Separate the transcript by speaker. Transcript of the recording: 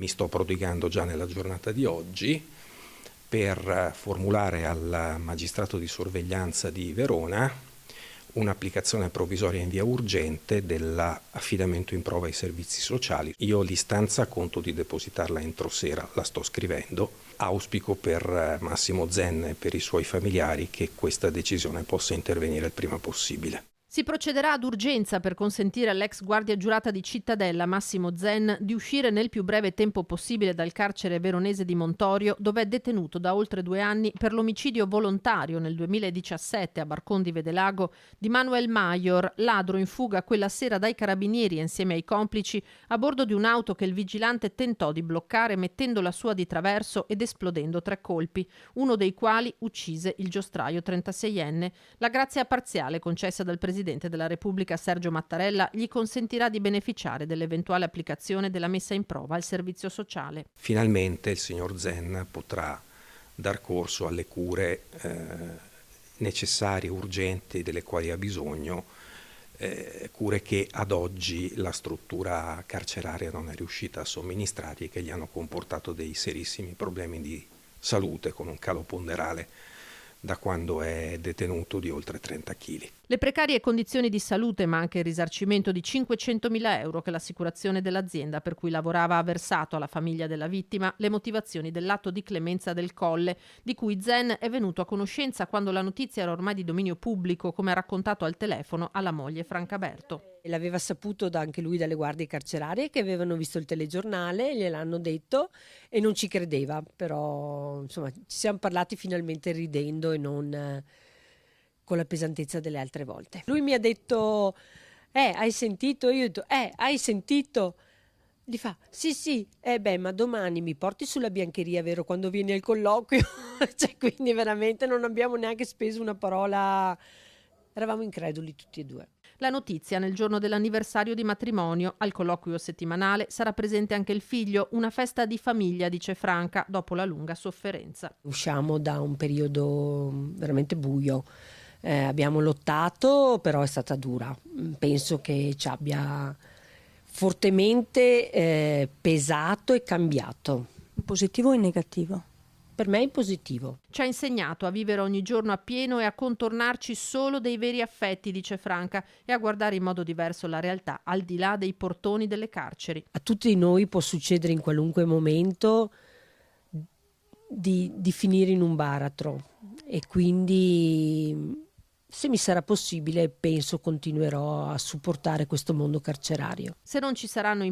Speaker 1: Mi sto prodigando già nella giornata di oggi per formulare al magistrato di sorveglianza di Verona un'applicazione provvisoria in via urgente dell'affidamento in prova ai servizi sociali. Io l'istanza conto di depositarla entro sera, la sto scrivendo. Auspico per Massimo Zen e per i suoi familiari che questa decisione possa intervenire il prima possibile.
Speaker 2: Si procederà ad urgenza per consentire all'ex guardia giurata di Cittadella, Massimo Zen, di uscire nel più breve tempo possibile dal carcere veronese di Montorio, dove è detenuto da oltre 2 anni per l'omicidio volontario nel 2017 a Barcon di Vedelago di Manuel Maior, ladro in fuga quella sera dai carabinieri insieme ai complici a bordo di un'auto che il vigilante tentò di bloccare mettendo la sua di traverso ed esplodendo 3 colpi, uno dei quali uccise il giostraio 36enne. La grazia parziale concessa dal Presidente della Repubblica Sergio Mattarella gli consentirà di beneficiare dell'eventuale applicazione della messa in prova al servizio sociale.
Speaker 1: Finalmente il signor Zen potrà dar corso alle cure necessarie, urgenti, delle quali ha bisogno, cure che ad oggi la struttura carceraria non è riuscita a somministrargli e che gli hanno comportato dei serissimi problemi di salute con un calo ponderale da quando è detenuto di oltre 30 kg.
Speaker 2: Le precarie condizioni di salute, ma anche il risarcimento di 500.000 euro che l'assicurazione dell'azienda per cui lavorava ha versato alla famiglia della vittima, le motivazioni dell'atto di clemenza del Colle, di cui Zen è venuto a conoscenza quando la notizia era ormai di dominio pubblico, come ha raccontato al telefono alla moglie Franca Berto.
Speaker 3: L'aveva saputo anche lui dalle guardie carcerarie che avevano visto il telegiornale, gliel'hanno detto e non ci credeva, però insomma ci siamo parlati finalmente ridendo e non con la pesantezza delle altre volte. Lui mi ha detto, hai sentito? Io ho detto, hai sentito? Gli fa, sì, ma domani mi porti sulla biancheria, vero, quando vieni al colloquio? Cioè, quindi veramente non abbiamo neanche speso una parola, eravamo increduli tutti e due.
Speaker 2: La notizia nel giorno dell'anniversario di matrimonio. Al colloquio settimanale sarà presente anche il figlio, una festa di famiglia, dice Franca, dopo la lunga sofferenza.
Speaker 3: Usciamo da un periodo veramente buio, abbiamo lottato, però è stata dura. Penso che ci abbia fortemente pesato e cambiato.
Speaker 4: Positivo o in negativo?
Speaker 3: Per me è positivo.
Speaker 2: Ci ha insegnato a vivere ogni giorno appieno e a contornarci solo dei veri affetti, dice Franca, e a guardare in modo diverso la realtà, al di là dei portoni delle carceri.
Speaker 3: A tutti noi può succedere in qualunque momento di finire in un baratro e quindi, se mi sarà possibile, penso continuerò a supportare questo mondo carcerario.
Speaker 2: Se non ci saranno